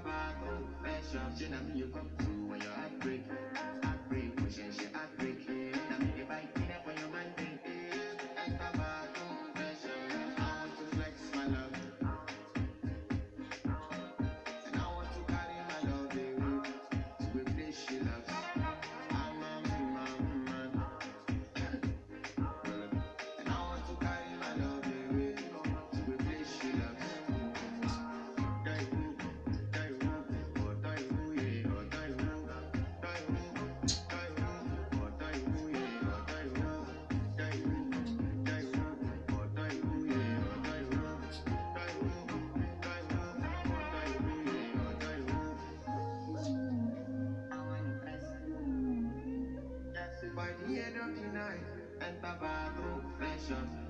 bathroom, fresh up, she me you come through when your heartbreak, pushing she heartbreak. Now me the bike in up when your man think, enter bathroom, fresh up. I want to flex my love, and I want to carry my love away to a place she loves. I'm a man, and I want to carry my love away to a place she loves. By the end of the night, enter bathroom, fresh up.